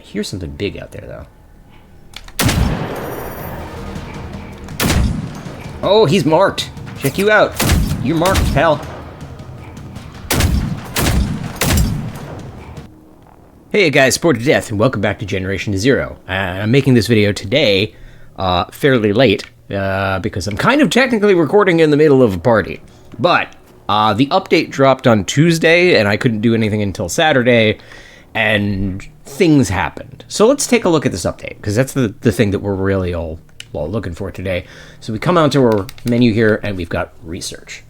hear something big out there, though. Oh, he's marked. Check you out. You're marked, pal. Hey guys, Sport to Death, and welcome back to Generation Zero. I'm making this video today, fairly late, because I'm kind of technically recording in the middle of a party. But the update dropped on Tuesday, and I couldn't do anything until Saturday, and things happened. So let's take a look at this update, because that's the thing that we're really all looking for today. So we come onto our menu here, and we've got research.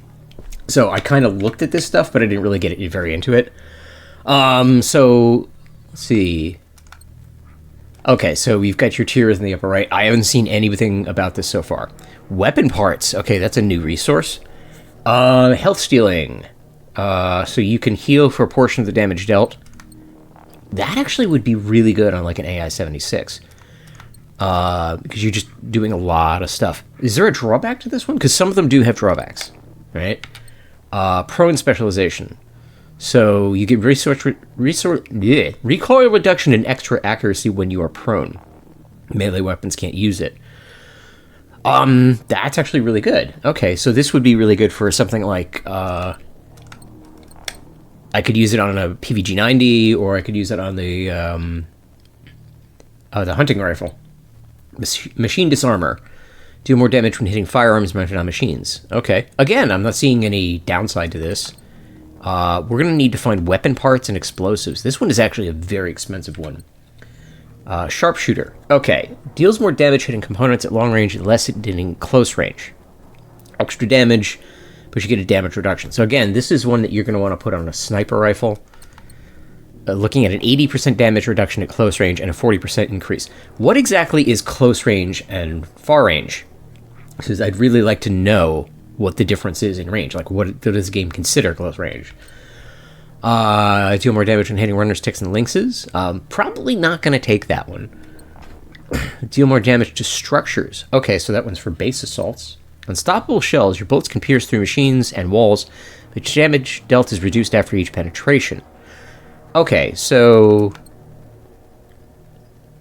So I kind of looked at this stuff, but I didn't really get very into it. So let's see. Okay, so we've got your tiers in the upper right. I haven't seen anything about this so far. Weapon parts. Okay, that's a new resource. Health stealing. So you can heal for a portion of the damage dealt. That actually would be really good on like an AI 76. Because you're just doing a lot of stuff. Is there a drawback to this one? Because some of them do have drawbacks, right? Prone specialization. So you get recoil reduction and extra accuracy when you are prone. Melee weapons can't use it. That's actually really good. Okay, so this would be really good for something like, I could use it on a PVG-90, or I could use it on the hunting rifle. Machine disarmor. Do more damage when hitting firearms mounted on machines. Okay. Again, I'm not seeing any downside to this. We're going to need to find weapon parts and explosives. This one is actually a very expensive one. Sharpshooter. Okay. Deals more damage hitting components at long range and less hitting close range. Extra damage, but you get a damage reduction. So again, this is one that you're going to want to put on a sniper rifle. Looking at an 80% damage reduction at close range and a 40% increase. What exactly is close range and far range? Because I'd really like to know what the difference is in range. Like, what does the game consider close range? Deal more damage when hitting runners, ticks, and lynxes. Probably not going to take that one. Deal more damage to structures. Okay, so that one's for base assaults. Unstoppable shells. Your bullets can pierce through machines and walls, but damage dealt is reduced after each penetration. Okay, so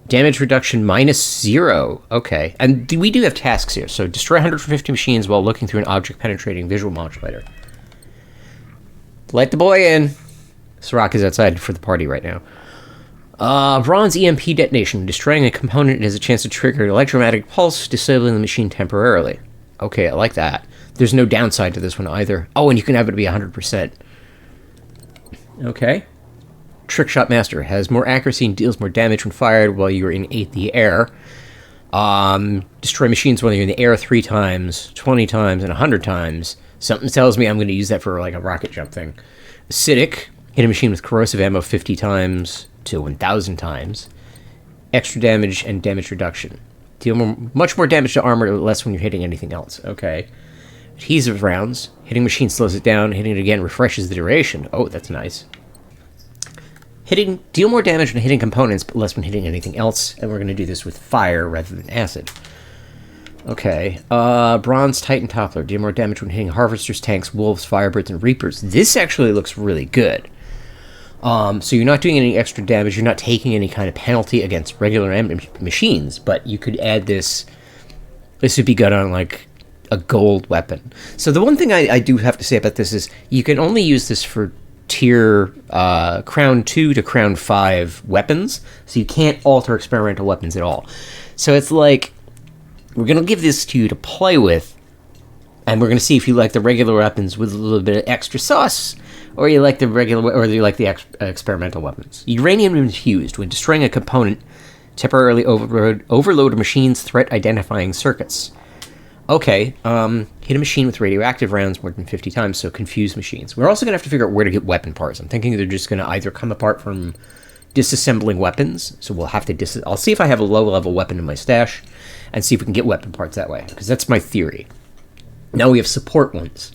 damage reduction -0. Okay, and we do have tasks here. So destroy 150 machines while looking through an object-penetrating visual modulator. Let the boy in. Sirach is outside for the party right now. Bronze EMP detonation. Destroying a component has a chance to trigger an electromagnetic pulse, disabling the machine temporarily. Okay, I like that. There's no downside to this one either. Oh, and you can have it be 100%. Okay. Trickshot Master has more accuracy and deals more damage when fired while you're in the air. Destroy machines when you're in the air 3 times, 20 times, and 100 times. Something tells me I'm going to use that for like a rocket jump thing. Acidic, hit a machine with corrosive ammo 50 times to 1,000 times. Extra damage and damage reduction. Deal much more damage to armor, less when you're hitting anything else. Okay. Adhesive rounds. Hitting machine slows it down. Hitting it again refreshes the duration. Oh, that's nice. Deal more damage when hitting components, but less when hitting anything else. And we're going to do this with fire rather than acid. Okay. Bronze Titan Toppler. Deal more damage when hitting harvesters, tanks, wolves, firebirds, and reapers. This actually looks really good. So you're not doing any extra damage. You're not taking any kind of penalty against regular machines. But you could add this. This would be good on, like, a gold weapon. So the one thing I do have to say about this is you can only use this for tier crown 2 to crown 5 weapons, so you can't alter experimental weapons at all. So it's like, we're going to give this to you to play with, and we're going to see if you like the regular weapons with a little bit of extra sauce, or you like the experimental weapons. Uranium infused. When destroying a component, temporarily overload a machine's threat identifying circuits. Okay, hit a machine with radioactive rounds more than 50 times, so confuse machines. We're also going to have to figure out where to get weapon parts. I'm thinking they're just going to either come apart from disassembling weapons, so we'll have to I'll see if I have a low-level weapon in my stash, and see if we can get weapon parts that way, because that's my theory. Now we have support ones.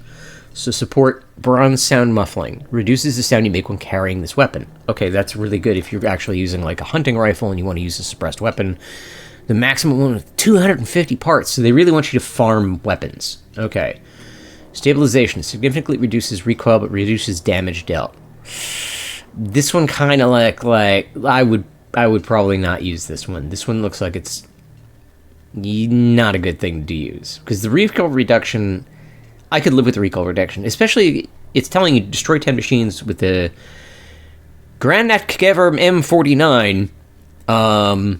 So support bronze sound muffling. Reduces the sound you make when carrying this weapon. Okay, that's really good if you're actually using like a hunting rifle and you want to use a suppressed weapon. The maximum one with 250 parts, so they really want you to farm weapons. Okay. Stabilization. Significantly reduces recoil, but reduces damage dealt. This one kind of like I would I would probably not use this one. This one looks like it's not a good thing to use. Because the recoil reduction, I could live with the recoil reduction. Especially, it's telling you destroy 10 machines with the Granatgewehr M49.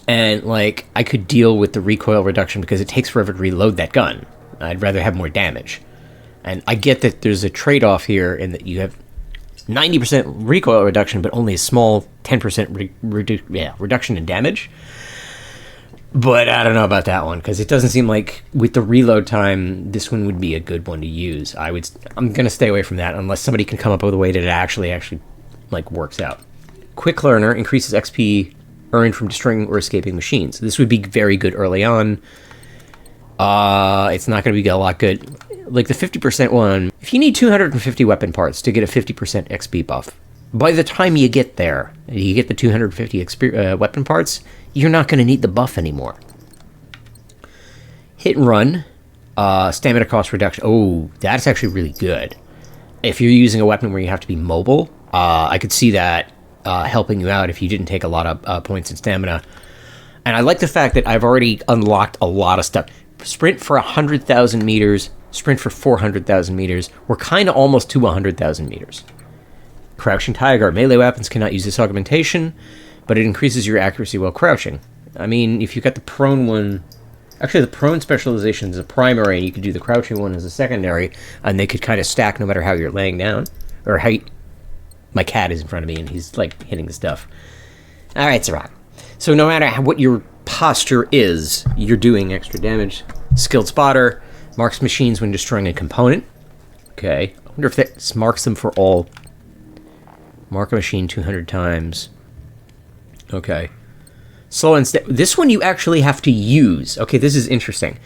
And, like, I could deal with the recoil reduction because it takes forever to reload that gun. I'd rather have more damage. And I get that there's a trade-off here in that you have 90% recoil reduction, but only a small 10% reduction in damage. But I don't know about that one, because it doesn't seem like, with the reload time, this one would be a good one to use. I'm going to stay away from that, unless somebody can come up with a way that it actually, like, works out. Quick Learner increases XP earned from destroying or escaping machines. This would be very good early on. It's not going to be a lot good. Like the 50% one, if you need 250 weapon parts to get a 50% XP buff, by the time you get there, you get the 250 weapon parts, you're not going to need the buff anymore. Hit and run, stamina cost reduction. Oh, that's actually really good. If you're using a weapon where you have to be mobile, I could see that helping you out if you didn't take a lot of points in stamina. And I like the fact that I've already unlocked a lot of stuff. Sprint for 100,000 meters, sprint for 400,000 meters. We're kind of almost to 100,000 meters. Crouching Tiger. Melee weapons cannot use this augmentation, but it increases your accuracy while crouching. I mean, if you got the prone one... Actually, the prone specialization is a primary, and you could do the crouching one as a secondary, and they could kind of stack no matter how you're laying down. Or how... My cat is in front of me, and he's, like, hitting the stuff. Alright, Sirach. So no matter what your posture is, you're doing extra damage. Skilled Spotter marks machines when destroying a component. Okay. I wonder if that marks them for all. Mark a machine 200 times. Okay. So instead, this one you actually have to use. Okay, this is interesting.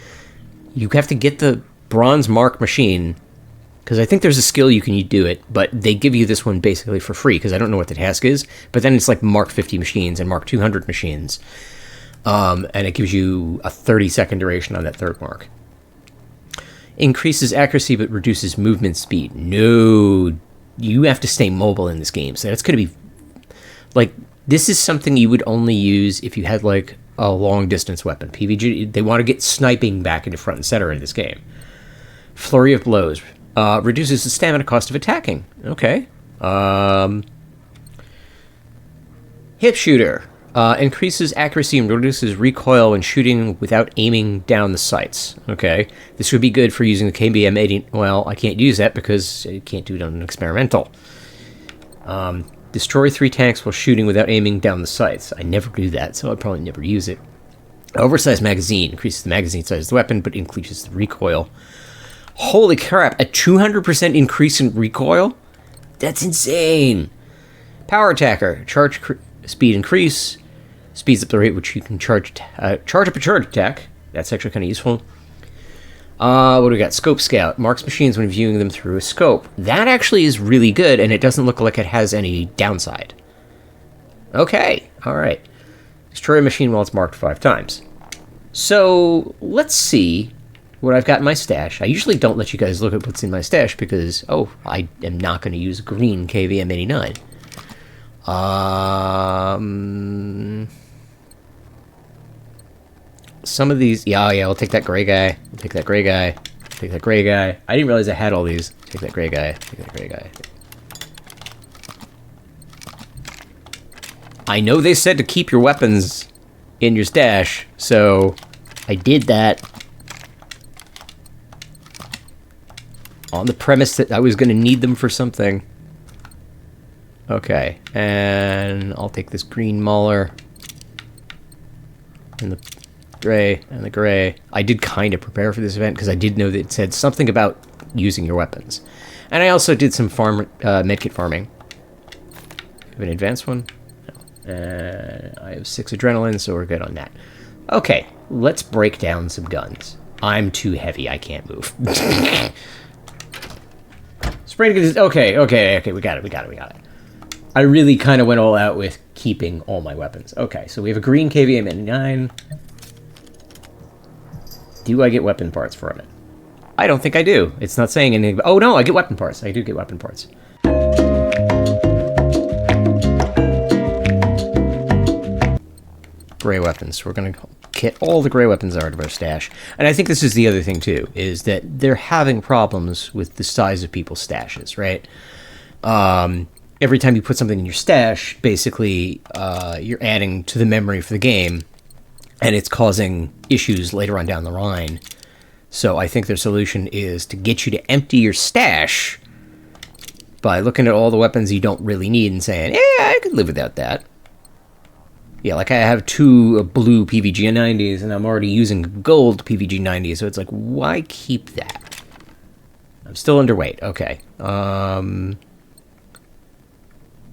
You have to get the bronze mark machine, because I think there's a skill you can do it, but they give you this one basically for free, because I don't know what the task is, but then it's like mark 50 machines and mark 200 machines. And it gives you a 30-second duration on that third mark. Increases accuracy but reduces movement speed. No, you have to stay mobile in this game, so that's going to be... Like, this is something you would only use if you had, like, a long-distance weapon. PvG, they want to get sniping back into front and center in this game. Flurry of Blows. Reduces the stamina cost of attacking. Okay. Hip Shooter. Increases accuracy and reduces recoil when shooting without aiming down the sights. Okay. This would be good for using the KBM-80... Well, I can't use that because I can't do it on an experimental. Destroy 3 tanks while shooting without aiming down the sights. I never do that, so I'd probably never use it. Oversized magazine. Increases the magazine size of the weapon, but increases the recoil. Holy crap, a 200% increase in recoil? That's insane! Power Attacker. Charge speed increase. Speeds up the rate which you can charge up a charge attack. That's actually kind of useful. What do we got? Scope Scout. Marks machines when viewing them through a scope. That actually is really good, and it doesn't look like it has any downside. Okay, alright. Destroy a machine while it's marked 5 times. So, let's see what I've got in my stash. I usually don't let you guys look at what's in my stash because, I am not going to use green KVM-89. Some of these... Yeah, I'll take that gray guy. I'll take that gray guy. Take that gray guy. I didn't realize I had all these. Take that gray guy. Take that gray guy. I know they said to keep your weapons in your stash, so I did that on the premise that I was going to need them for something. Okay, and I'll take this green Mauler and the gray and the gray. I did kind of prepare for this event because I did know that it said something about using your weapons. And I also did some medkit farming. Have an advanced one? No. I have 6 adrenaline, so we're good on that. Okay, let's break down some guns. I'm too heavy, I can't move. Okay, we got it. I really kind of went all out with keeping all my weapons. Okay, so we have a green KVM-89. Do I get weapon parts from it? I don't think I do. It's not saying anything. Oh, no, I get weapon parts. I do get weapon parts. gray weapons. We're going to get all the gray weapons out of our stash. And I think this is the other thing, too, is that they're having problems with the size of people's stashes, right? Every time you put something in your stash, basically, you're adding to the memory for the game, and it's causing issues later on down the line. So I think their solution is to get you to empty your stash by looking at all the weapons you don't really need and saying, yeah, I could live without that. Yeah, like I have 2 blue PVG 90s, and I'm already using gold PVG 90s, so it's like, why keep that? I'm still underweight. Okay. I'm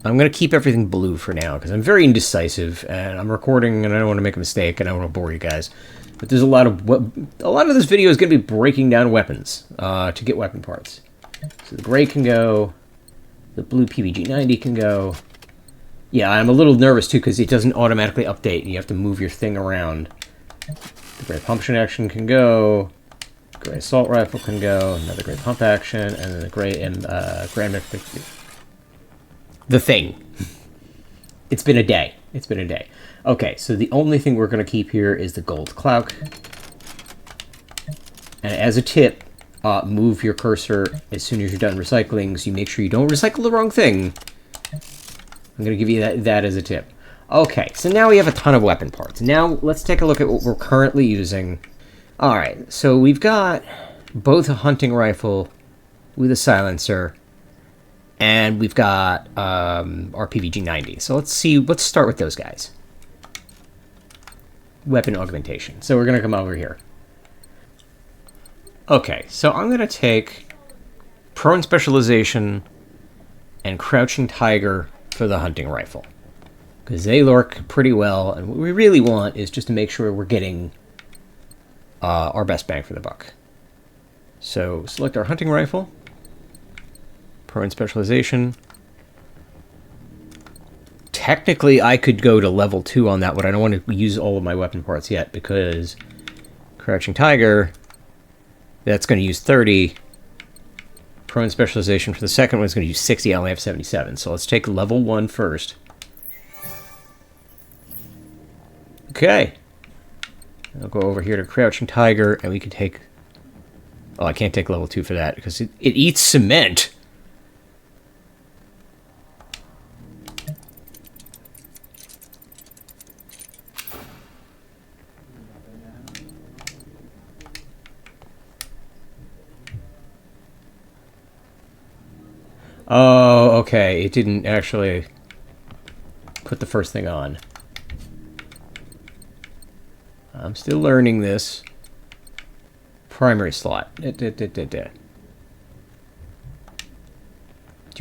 going to keep everything blue for now, because I'm very indecisive, and I'm recording, and I don't want to make a mistake, and I don't want to bore you guys. But there's a lot of this video is going to be breaking down weapons to get weapon parts. So the gray can go, the blue PVG 90 can go. Yeah, I'm a little nervous too because it doesn't automatically update. You have to move your thing around. The gray pump action can go. Gray assault rifle can go. Another gray pump action, and then the gray and grand. The thing. It's been a day. It's been a day. Okay, so the only thing we're going to keep here is the gold cloak. And as a tip, move your cursor as soon as you're done recycling, so you make sure you don't recycle the wrong thing. I'm going to give you that as a tip. Okay, so now we have a ton of weapon parts. Now let's take a look at what we're currently using. Alright, so we've got both a hunting rifle with a silencer, and we've got our PVG-90. So let's start with those guys. Weapon augmentation. So we're going to come over here. Okay, so I'm going to take prone specialization and crouching tiger for the hunting rifle, because they work pretty well, and what we really want is just to make sure we're getting our best bang for the buck. So select our hunting rifle, prone specialization. Technically, I could go to level 2 on that, but I don't want to use all of my weapon parts yet, because crouching tiger, that's going to use 30. Prone specialization for the second one is going to use 60. I only have 77. So let's take level 1 first. Okay. I'll go over here to crouching tiger, and we can take... Oh, I can't take level 2 for that, because it eats cement. Oh, okay. It didn't actually put the first thing on. I'm still learning this. Primary slot. Do you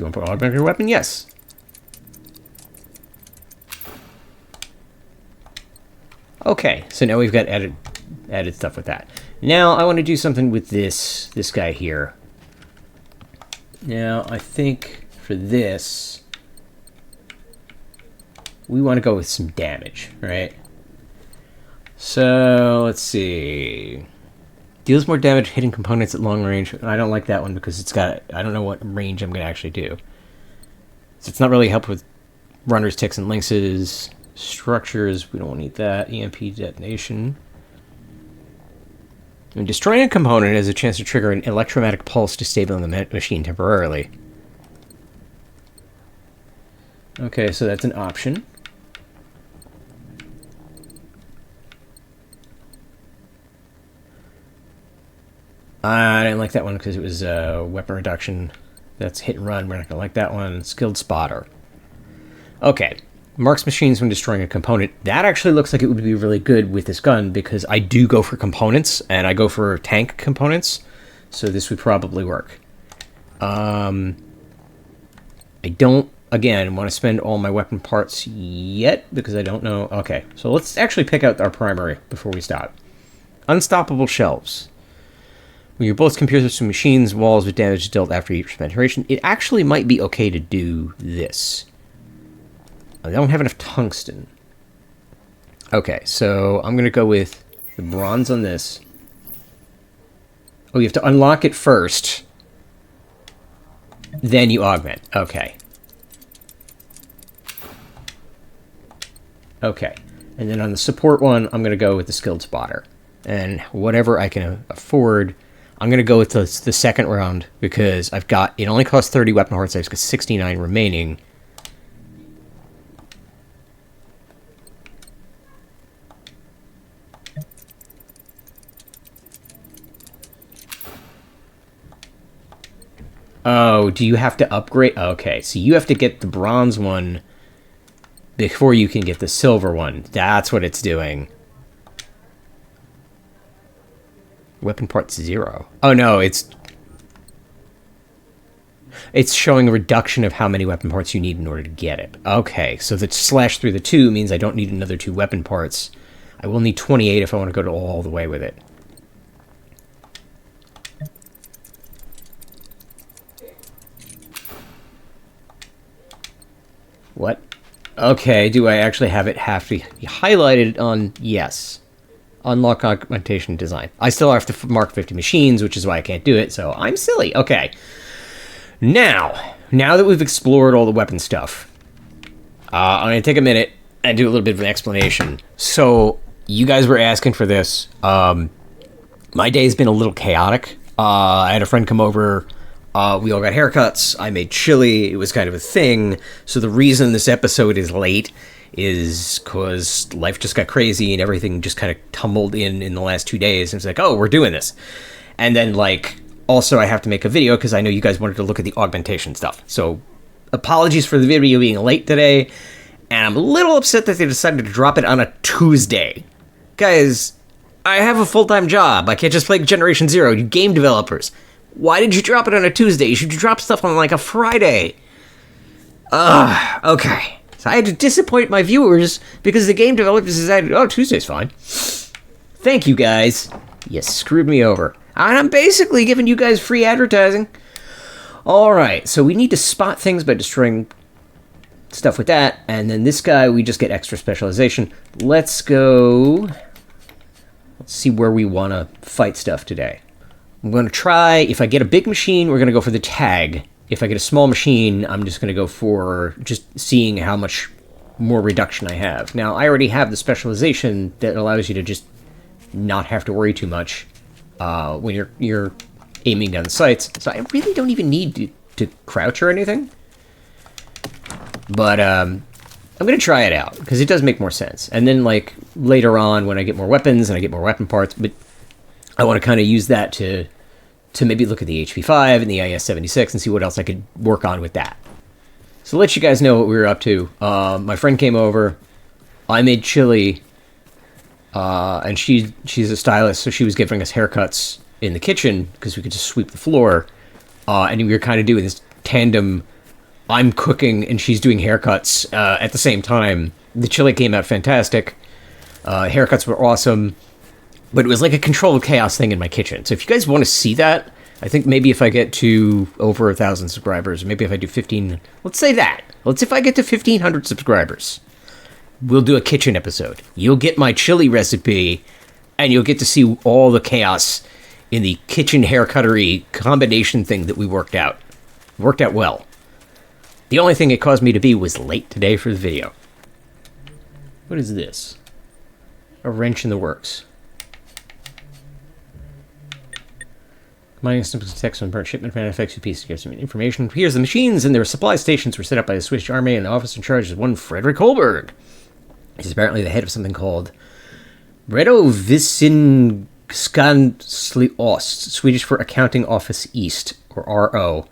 want to put augment your weapon? Yes. Okay, so now we've got added stuff with that. Now I want to do something with this guy here. Now, I think for this, we want to go with some damage, right? So, let's see. Deals more damage hitting components at long range. I don't like that one because it's got... I don't know what range I'm going to actually do. So it's not really help with runners, ticks, and lynxes. Structures, we don't need that. EMP detonation. And destroying a component has a chance to trigger an electromagnetic pulse disabling the machine temporarily. Okay, so that's an option. I didn't like that one because it was weapon reduction. That's hit and run. We're not going to like that one. Skilled spotter. Okay. Marks machines when destroying a component. That actually looks like it would be really good with this gun because I do go for components and I go for tank components. So this would probably work. I don't, again, want to spend all my weapon parts yet because I don't know. Okay, so let's actually pick out our primary before we stop. Unstoppable shelves. When your bullets can pierce through machines, walls with damage dealt after each penetration, it actually might be okay to do this. I don't have enough tungsten. Okay, so I'm going to go with the bronze on this. Oh, you have to unlock it first. Then you augment. Okay. Okay. And then on the support one, I'm going to go with the skilled spotter. And whatever I can afford, I'm going to go with the second round because I've got, it only costs 30 weapon hearts, I've got 69 remaining. Oh, do you have to upgrade? Okay, so you have to get the bronze one before you can get the silver one. That's what it's doing. Weapon parts 0. Oh no, it's showing a reduction of how many weapon parts you need in order to get it. Okay, so the slash through the 2 means I don't need another 2 weapon parts. I will need 28 if I want to go to all the way with it. What? Okay, do I actually have to be highlighted on yes? Unlock augmentation design. I still have to mark 50 machines, which is why I can't do it, so I'm silly. Okay. Now that we've explored all the weapon stuff, I'm going to take a minute and do a little bit of an explanation. So, you guys were asking for this. My day's been a little chaotic. I had a friend come over. We all got haircuts. I made chili. It was kind of a thing. So the reason this episode is late is because life just got crazy and everything just kind of tumbled in the last 2 days. And it's like, oh, we're doing this. And then, like, also I have to make a video because I know you guys wanted to look at the augmentation stuff. So apologies for the video being late today. And I'm a little upset that they decided to drop it on a Tuesday. Guys, I have a full-time job. I can't just play Generation Zero. You game developers. Why did you drop it on a Tuesday? You should drop stuff on, like, a Friday. Okay. So I had to disappoint my viewers because the game developers decided, oh, Tuesday's fine. Thank you, guys. You screwed me over. And I'm basically giving you guys free advertising. Alright, so we need to spot things by destroying stuff with that. And then this guy, we just get extra specialization. Let's go... Let's see where we want to fight stuff today. I'm going to try, if I get a big machine, we're going to go for the tag. If I get a small machine, I'm just going to go for just seeing how much more reduction I have. Now, I already have the specialization that allows you to just not have to worry too much when you're aiming down the sights. So I really don't even need to crouch or anything. But I'm going to try it out, because it does make more sense. And then, like, later on, when I get more weapons and I get more weapon parts, but I want to kind of use that to maybe look at the HP5 and the IS-76 and see what else I could work on with that. So to let you guys know what we were up to, my friend came over, I made chili, and she's a stylist, so she was giving us haircuts in the kitchen, because we could just sweep the floor, and we were kind of doing this tandem, I'm cooking and she's doing haircuts at the same time. The chili came out fantastic, haircuts were awesome, but it was like a controlled chaos thing in my kitchen. So if you guys want to see that, I think maybe if I get to over 1,000 subscribers, maybe if I do 15, let's say that. If I get to 1,500 subscribers, we'll do a kitchen episode. You'll get my chili recipe, and you'll get to see all the chaos in the kitchen haircuttery combination thing that we worked out. It worked out well. The only thing it caused me to be was late today for the video. What is this? A wrench in the works. Mining simple text on burnt shipment manufactured piece gives some information. Here's the machines and their supply stations were set up by the Swiss army, and the officer in charge is one Frederick Holberg. He's apparently the head of something called Redovisningskansli Ost, Swedish for Accounting Office East, or RO.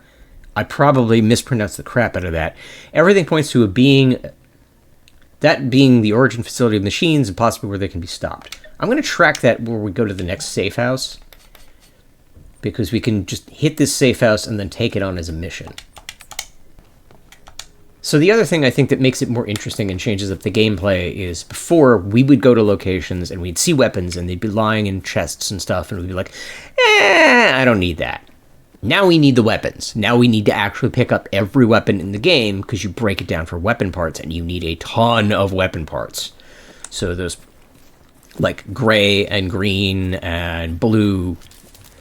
I probably mispronounced the crap out of that. Everything points to that being the origin facility of machines and possibly where they can be stopped. I'm going to track that where we go to the next safe house, because we can just hit this safe house and then take it on as a mission. So the other thing I think that makes it more interesting and changes up the gameplay is before we would go to locations and we'd see weapons and they'd be lying in chests and stuff, and we'd be like, I don't need that. Now we need the weapons. Now we need to actually pick up every weapon in the game, because you break it down for weapon parts and you need a ton of weapon parts. So those like gray and green and blue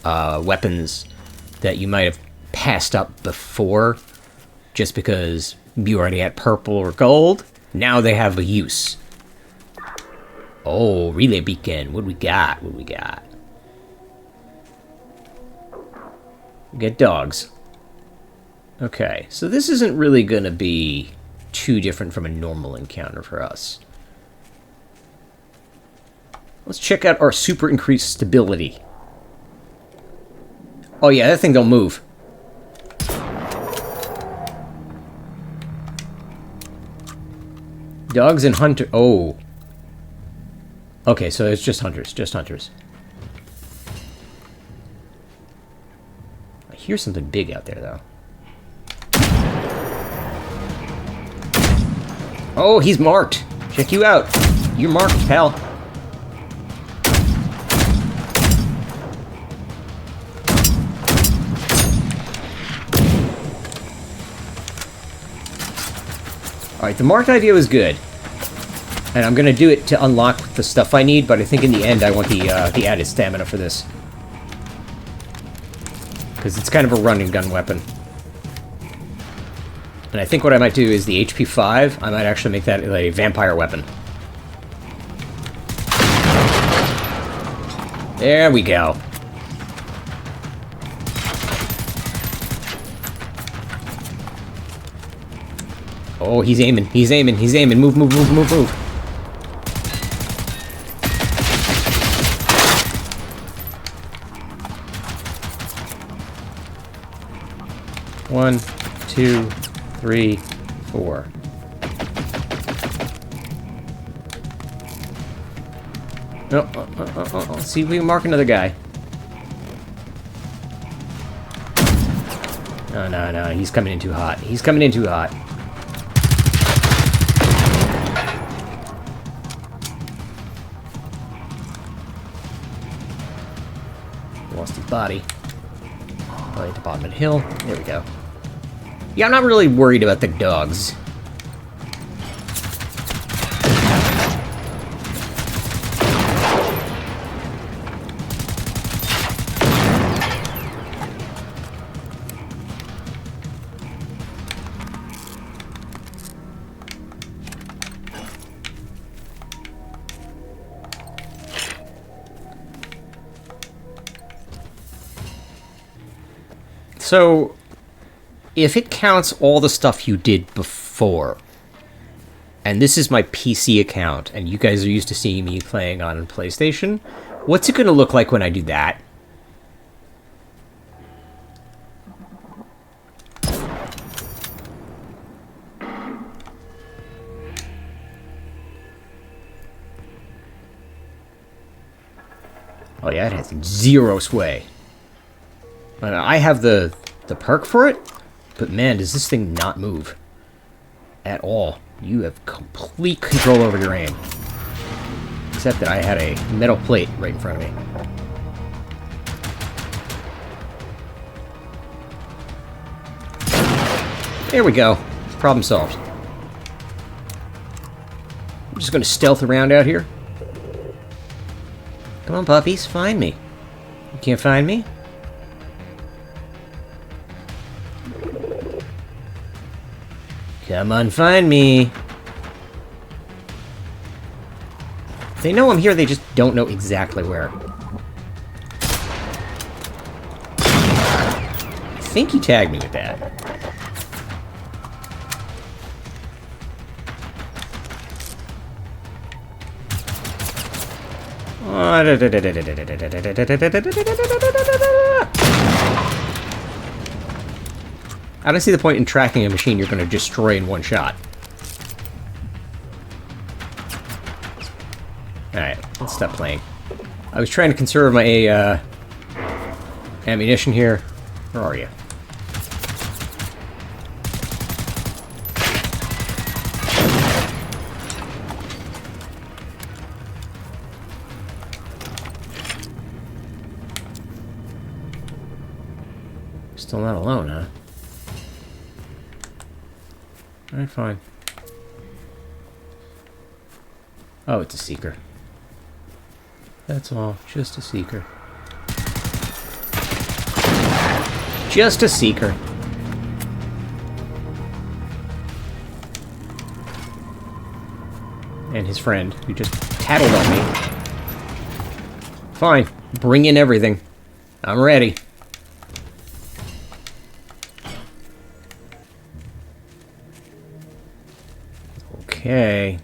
weapons that you might have passed up before just because you already had purple or gold, now they have a use. Oh, relay beacon. What do we got? What do we got? We got dogs. Okay, so this isn't really going to be too different from a normal encounter for us. Let's check out our super increased stability. Oh yeah, that thing don't move. Dogs and hunter. Oh. Okay, so it's just hunters. Just hunters. I hear something big out there, though. Oh, he's marked. Check you out. You're marked, pal. Alright, the marked idea was good. And I'm gonna do it to unlock the stuff I need, but I think in the end I want the added stamina for this. Because it's kind of a run and gun weapon. And I think what I might do is the HP 5, I might actually make that a vampire weapon. There we go. Oh, he's aiming, he's aiming, he's aiming. Move, move, move, move, move. One, two, 3, 4. Oh, see if we can mark another guy. No, he's coming in too hot. He's coming in too hot. Lost his body. Probably at the bottom of the hill. There we go. Yeah, I'm not really worried about the dogs. So, if it counts all the stuff you did before, and this is my PC account, and you guys are used to seeing me playing on PlayStation, what's it going to look like when I do that? Oh yeah, it has zero sway. I have the perk for it, but man, does this thing not move at all. You have complete control over your aim. Except that I had a metal plate right in front of me. There we go. Problem solved. I'm just going to stealth around out here. Come on, puppies, find me. You can't find me? Come on, find me. They know I'm here, they just don't know exactly where. I think he tagged me with that. I don't see the point in tracking a machine you're going to destroy in one shot. Alright, let's stop playing. I was trying to conserve my ammunition here. Where are you? Still not alone, huh? Alright, fine. Oh, it's a seeker. That's all. Just a seeker. Just a seeker. and his friend, who just tattled on me. Fine. Bring in everything. I'm ready. Okay.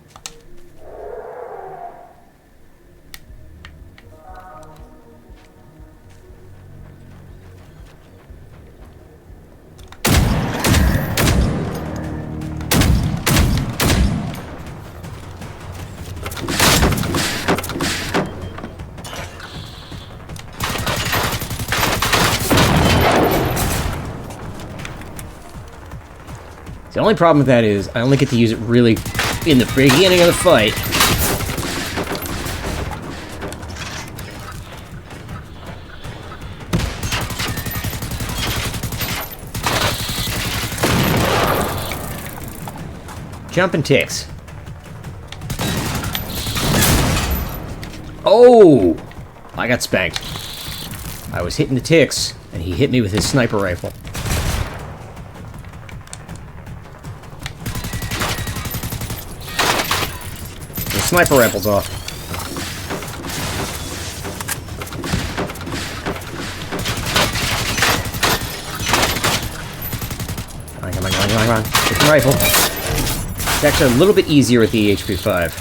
The only problem with that is I only get to use it really in the beginning of the fight. Jumping ticks. Oh! I got spanked. I was hitting the ticks, and he hit me with his sniper rifle. Sniper rifle's off. Come on. Different rifle. It's actually a little bit easier with the HP5.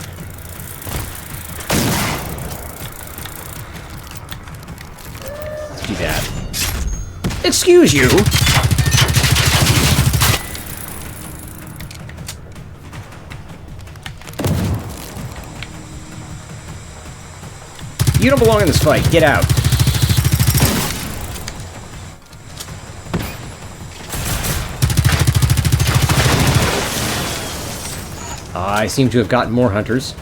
Let's do that. Excuse you! You don't belong in this fight. Get out. I seem to have gotten more hunters.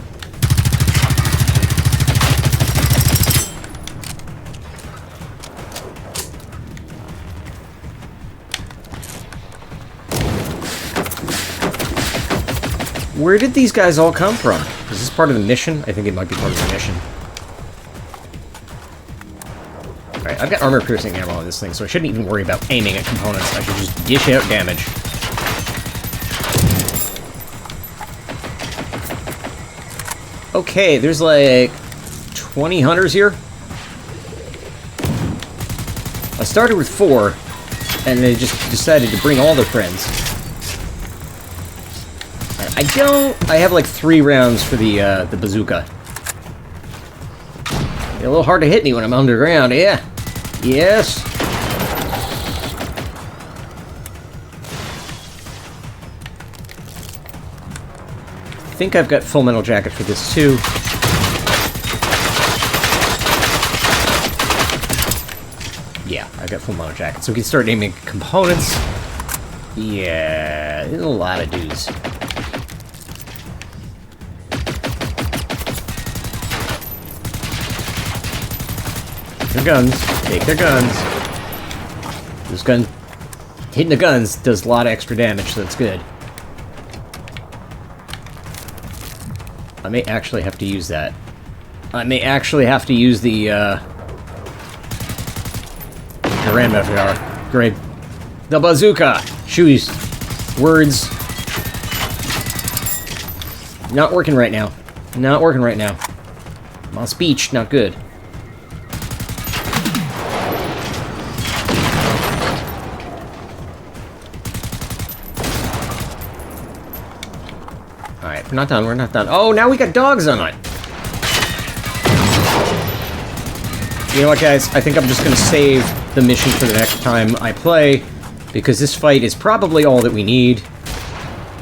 Where did these guys all come from? Is this part of the mission? I think it might be part of the mission. Alright, I've got armor-piercing ammo on this thing, so I shouldn't even worry about aiming at components. I should just dish out damage. Okay, there's like 20 hunters here. I started with 4, and they just decided to bring all their friends. I have like 3 rounds for the bazooka. It's a little hard to hit me when I'm underground, yeah. Yes. I think I've got full metal jacket for this too. Yeah, I've got full metal jacket, so we can start aiming components. Yeah, there's a lot of dudes. Their guns. Take their guns. This gun... Hitting the guns does a lot of extra damage, so that's good. I may actually have to use that. I may actually have to use the Random FAR. Great. The bazooka! Shoes. Words. Not working right now. Not working right now. My speech, not good. Alright, we're not done, we're not done. Oh, now we got dogs on it! You know what, guys? I think I'm just gonna save the mission for the next time I play, because this fight is probably all that we need.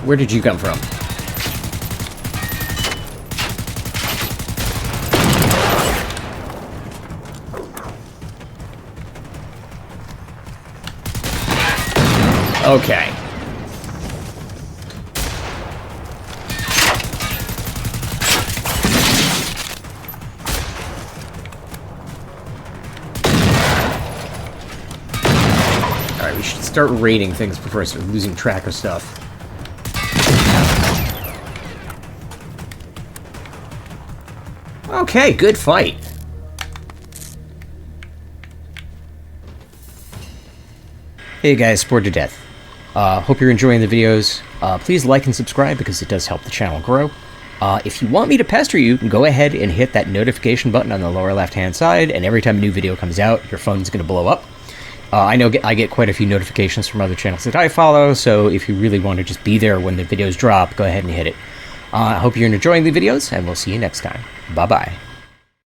Where did you come from? Okay. Alright, we should start raiding things before I start losing track of stuff. Okay, good fight. Hey guys, bored to death. Hope you're enjoying the videos. Please like and subscribe because it does help the channel grow. If you want me to pester you, go ahead and hit that notification button on the lower left-hand side, and every time a new video comes out, your phone's going to blow up. I know I get quite a few notifications from other channels that I follow, so if you really want to just be there when the videos drop, go ahead and hit it. I hope you're enjoying the videos, and we'll see you next time. Bye-bye.